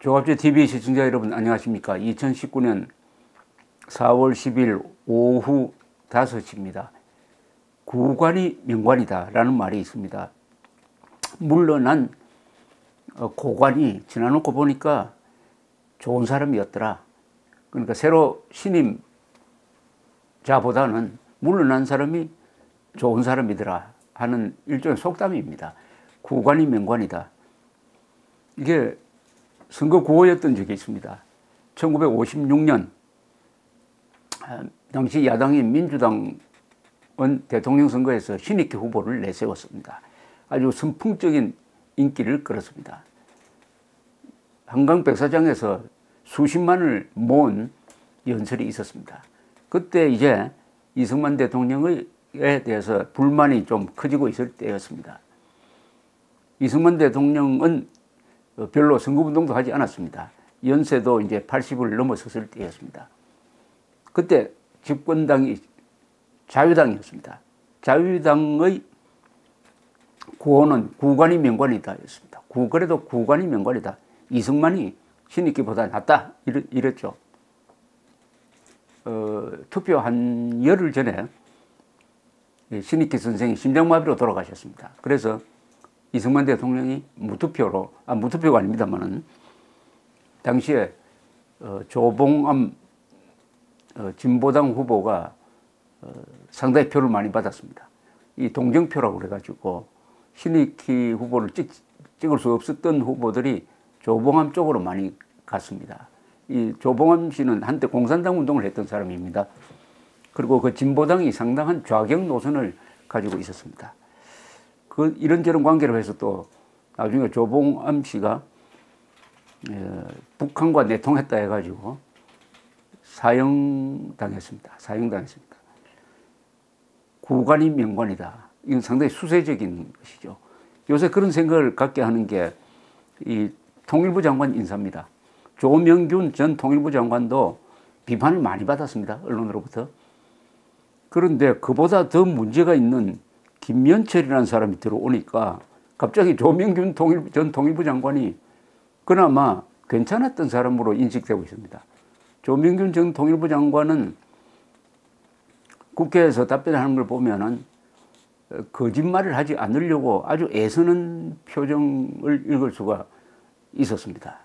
조갑제 TV 시청자 여러분 안녕하십니까. 2019년 4월 10일 오후 5시입니다. 구관이 명관이다 라는 말이 있습니다. 물러난 고관이 지나놓고 보니까 좋은 사람이었더라. 그러니까 새로 신임자보다는 물러난 사람이 좋은 사람이더라 하는 일종의 속담입니다. 구관이 명관이다. 이게 선거 구호였던 적이 있습니다. 1956년 당시 야당인 민주당은 대통령 선거에서 신익희 후보를 내세웠습니다. 아주 선풍적인 인기를 끌었습니다. 한강 백사장에서 수십만을 모은 연설이 있었습니다. 그때 이제 이승만 대통령에 대해서 불만이 좀 커지고 있을 때였습니다. 이승만 대통령은 별로 선거운동도 하지 않았습니다. 연세도 이제 80을 넘어섰을 때였습니다. 그때 집권당이 자유당이었습니다. 자유당의 구호는 구관이 명관이다 였습니다. 그래도 구관이 명관이다. 이승만이 신익희보다 낫다 이랬죠. 투표 한 열흘 전에 신익희 선생이 심장마비로 돌아가셨습니다. 그래서 이승만 대통령이 무투표가 아닙니다만은 당시에 조봉암 진보당 후보가 상당히 표를 많이 받았습니다. 이 동정표라고 그래가지고 신익희 후보를 찍을 수 없었던 후보들이 조봉암 쪽으로 많이 갔습니다. 이 조봉암 씨는 한때 공산당 운동을 했던 사람입니다. 그리고 그 진보당이 상당한 좌경 노선을 가지고 있었습니다. 그 이런저런 관계로 해서 또 나중에 조봉암 씨가 북한과 내통했다 해가지고 사형당했습니다. 구관이 명관이다. 이건 상당히 수세적인 것이죠. 요새 그런 생각을 갖게 하는 게 이 통일부 장관 인사입니다. 조명균 전 통일부 장관도 비판을 많이 받았습니다. 언론으로부터. 그런데 그보다 더 문제가 있는 김연철이라는 사람이 들어오니까 갑자기 조명균 전 통일부 장관이 그나마 괜찮았던 사람으로 인식되고 있습니다. 조명균 전 통일부 장관은 국회에서 답변하는 걸 보면은 거짓말을 하지 않으려고 아주 애쓰는 표정을 읽을 수가 있었습니다.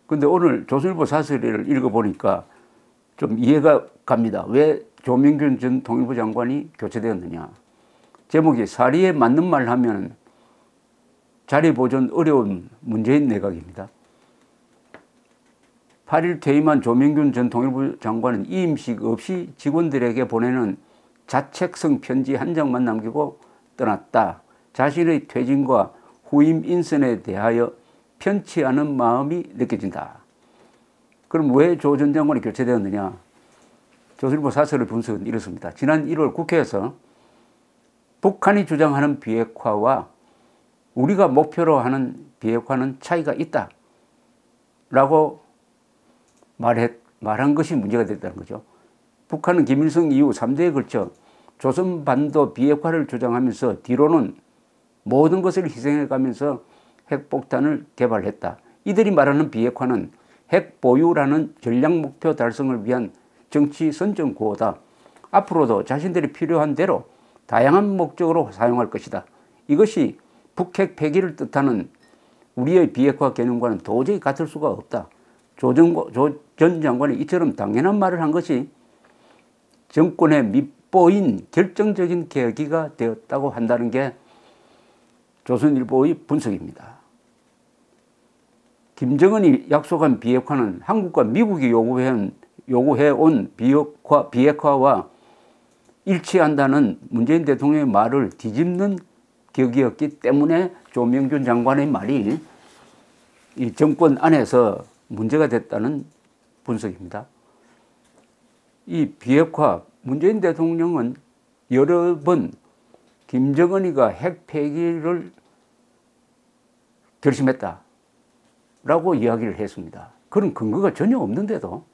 근데 오늘 조선일보 사설을 읽어보니까 좀 이해가 갑니다. 왜 조명균 전 통일부 장관이 교체되었느냐. 제목이 사리에 맞는 말 하면 자리 보존 어려운 문재인 내각입니다. 8일 퇴임한 조명균 전 통일부 장관은 이임식 없이 직원들에게 보내는 자책성 편지 한 장만 남기고 떠났다. 자신의 퇴진과 후임 인선에 대하여 편치 않은 마음이 느껴진다. 그럼 왜 조 전 장관이 교체되었느냐. 조선일보 사설의 분석은 이렇습니다. 지난 1월 국회에서 북한이 주장하는 비핵화와 우리가 목표로 하는 비핵화는 차이가 있다 라고 말한 것이 문제가 됐다는 거죠. 북한은 김일성 이후 3대에 걸쳐 조선반도 비핵화를 주장하면서 뒤로는 모든 것을 희생해가면서 핵폭탄을 개발했다. 이들이 말하는 비핵화는 핵 보유라는 전략 목표 달성을 위한 정치 선전 구호다. 앞으로도 자신들이 필요한 대로 다양한 목적으로 사용할 것이다. 이것이 북핵 폐기를 뜻하는 우리의 비핵화 개념과는 도저히 같을 수가 없다. 조 전 장관이 이처럼 당연한 말을 한 것이 정권의 밑보인 결정적인 계기가 되었다고 한다는 게 조선일보의 분석입니다. 김정은이 약속한 비핵화는 한국과 미국이 요구해온 비핵화와 일치한다는 문재인 대통령의 말을 뒤집는 격이었기 때문에 조명균 장관의 말이 이 정권 안에서 문제가 됐다는 분석입니다. 이 비핵화, 문재인 대통령은 여러 번 김정은이가 핵 폐기를 결심했다라고 이야기를 했습니다. 그런 근거가 전혀 없는데도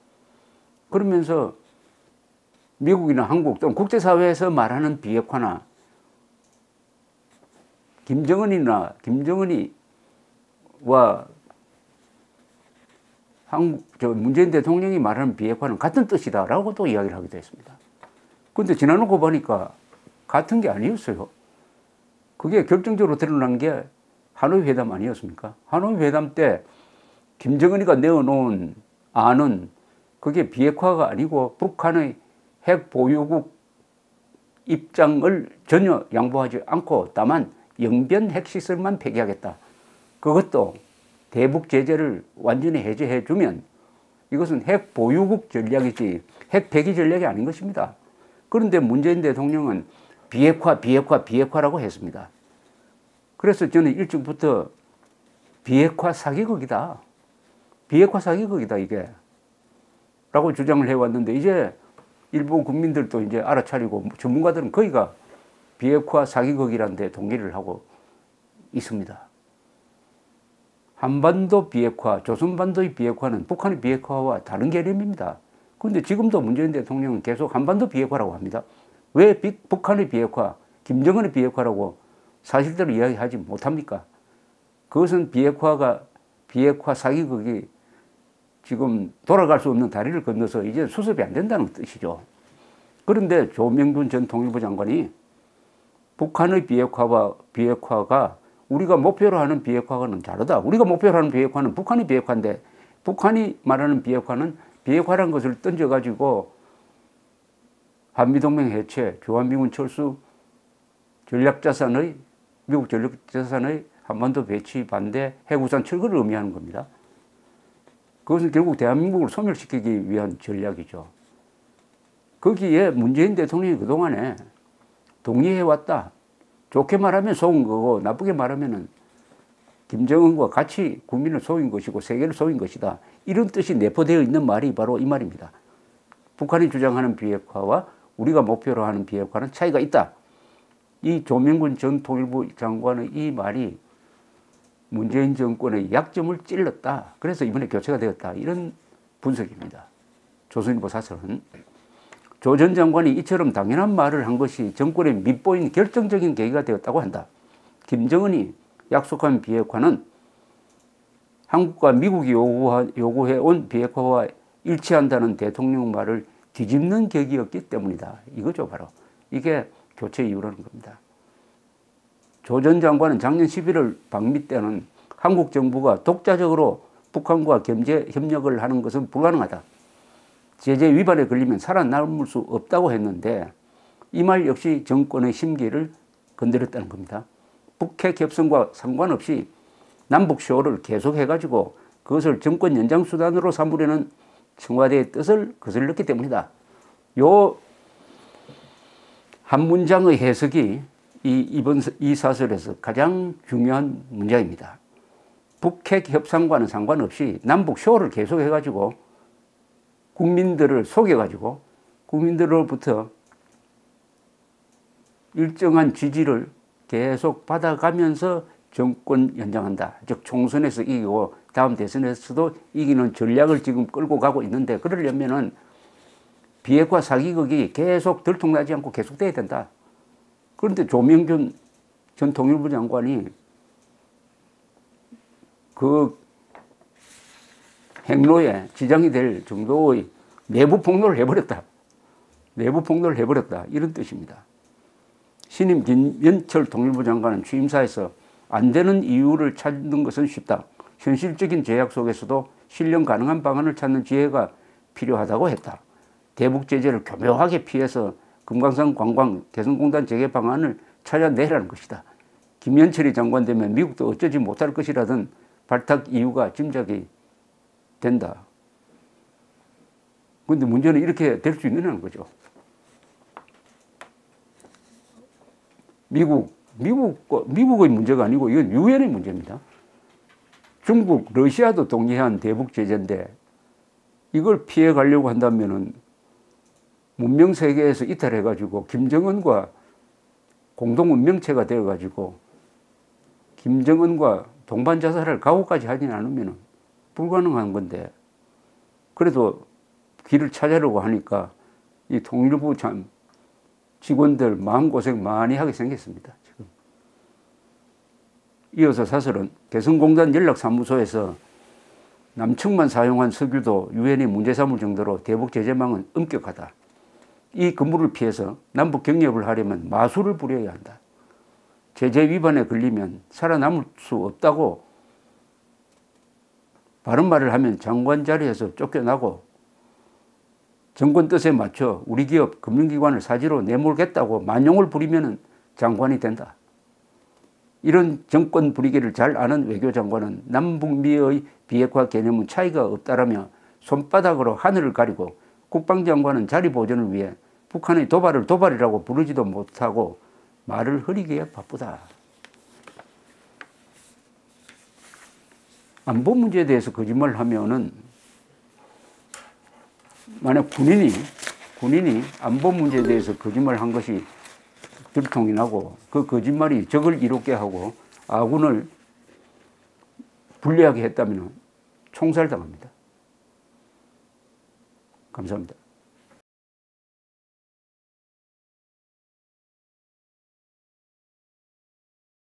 그러면서 미국이나 한국 또는 국제사회에서 말하는 비핵화나 김정은이와 문재인 대통령이 말하는 비핵화는 같은 뜻이다라고 또 이야기를 하기도 했습니다. 그런데 지나놓고 보니까 같은 게 아니었어요. 그게 결정적으로 드러난 게 하노이 회담 아니었습니까? 하노이 회담 때 김정은이가 내어놓은 안은 그게 비핵화가 아니고 북한의 핵 보유국 입장을 전혀 양보하지 않고 다만 영변 핵시설만 폐기하겠다. 그것도 대북 제재를 완전히 해제해 주면 이것은 핵 보유국 전략이지 핵 폐기 전략이 아닌 것입니다. 그런데 문재인 대통령은 비핵화라고 했습니다. 그래서 저는 일찍부터 비핵화 사기극이다. 비핵화 사기극이다 이게. 라고 주장을 해왔는데 이제 일부 국민들도 이제 알아차리고 전문가들은 거의가 비핵화 사기극이라는 데 동의를 하고 있습니다. 한반도 비핵화, 조선반도의 비핵화는 북한의 비핵화와 다른 개념입니다. 그런데 지금도 문재인 대통령은 계속 한반도 비핵화라고 합니다. 왜 북한의 비핵화, 김정은의 비핵화라고 사실대로 이야기하지 못합니까? 그것은 비핵화 사기극이 지금 돌아갈 수 없는 다리를 건너서 이제 수습이 안 된다는 뜻이죠. 그런데 조명균 전 통일부 장관이 북한의 비핵화가 우리가 목표로 하는 비핵화와는 다르다. 우리가 목표로 하는 비핵화는 북한의 비핵화인데 북한이 말하는 비핵화는 비핵화라는 것을 던져가지고 한미동맹 해체, 주한미군 철수, 미국 전략자산의 한반도 배치 반대, 해구산 철거를 의미하는 겁니다. 그것은 결국 대한민국을 소멸시키기 위한 전략이죠. 거기에 문재인 대통령이 그동안에 동의해왔다. 좋게 말하면 속은 거고 나쁘게 말하면 김정은과 같이 국민을 속인 것이고 세계를 속인 것이다. 이런 뜻이 내포되어 있는 말이 바로 이 말입니다. 북한이 주장하는 비핵화와 우리가 목표로 하는 비핵화는 차이가 있다. 이 조명균 전 통일부 장관의 이 말이 문재인 정권의 약점을 찔렀다. 그래서 이번에 교체가 되었다. 이런 분석입니다. 조선일보 사설은 조 전 장관이 이처럼 당연한 말을 한 것이 정권에 밉보인 결정적인 계기가 되었다고 한다. 김정은이 약속한 비핵화는 한국과 미국이 요구해온 비핵화와 일치한다는 대통령 말을 뒤집는 계기였기 때문이다. 이거죠 바로. 이게 교체 이유라는 겁니다. 조 전 장관은 작년 11월 방미 때는 한국 정부가 독자적으로 북한과 경제 협력을 하는 것은 불가능하다. 제재 위반에 걸리면 살아남을 수 없다고 했는데 이 말 역시 정권의 심기를 건드렸다는 겁니다. 북핵 협상과 상관없이 남북 쇼를 계속해가지고 그것을 정권 연장 수단으로 삼으려는 청와대의 뜻을 거슬렀기 때문이다. 요 한 문장의 해석이 이 사설에서 가장 중요한 문장입니다. 북핵 협상과는 상관없이 남북 쇼를 계속해가지고 국민들을 속여가지고 국민들로부터 일정한 지지를 계속 받아가면서 정권 연장한다. 즉 총선에서 이기고 다음 대선에서도 이기는 전략을 지금 끌고 가고 있는데 그러려면은 비핵화 사기극이 계속 들통나지 않고 계속돼야 된다. 그런데 조명균 전 통일부 장관이 그 행로에 지장이 될 정도의 내부 폭로를 해버렸다. 내부 폭로를 해버렸다. 이런 뜻입니다. 신임 김현철 통일부 장관은 취임사에서 안 되는 이유를 찾는 것은 쉽다. 현실적인 제약 속에서도 실현 가능한 방안을 찾는 지혜가 필요하다고 했다. 대북 제재를 교묘하게 피해서 금강산 관광 개성공단 재개 방안을 찾아내라는 것이다. 김현철이 장관 되면 미국도 어쩌지 못할 것이라던 발탁 이유가 짐작이 된다. 그런데 문제는 이렇게 될 수 있느냐는 거죠. 미국의 문제가 아니고 이건 유엔의 문제입니다. 중국, 러시아도 동의한 대북 제재인데 이걸 피해 가려고 한다면은 문명 세계에서 이탈해가지고 김정은과 공동 운명체가 되어가지고 김정은과 동반 자살할 각오까지 하지 않으면 불가능한 건데 그래도 길을 찾으려고 하니까 이 통일부 직원들 마음고생 많이 하게 생겼습니다. 지금. 이어서 사설은 개성공단 연락사무소에서 남측만 사용한 석유도 유엔이 문제 삼을 정도로 대북 제재망은 엄격하다. 이 근무를 피해서 남북 경협을 하려면 마술을 부려야 한다. 제재 위반에 걸리면 살아남을 수 없다고 바른 말을 하면 장관 자리에서 쫓겨나고 정권 뜻에 맞춰 우리 기업 금융기관을 사지로 내몰겠다고 만용을 부리면 장관이 된다. 이런 정권 분위기를 잘 아는 외교장관은 남북미의 비핵화 개념은 차이가 없다라며 손바닥으로 하늘을 가리고 국방장관은 자리 보존을 위해 북한의 도발을 도발이라고 부르지도 못하고 말을 흐리기에 바쁘다. 안보 문제에 대해서 거짓말을 하면은 만약 군인이 안보 문제에 대해서 거짓말을 한 것이 들통이 나고 그 거짓말이 적을 이롭게 하고 아군을 불리하게 했다면 총살당합니다. 감사합니다.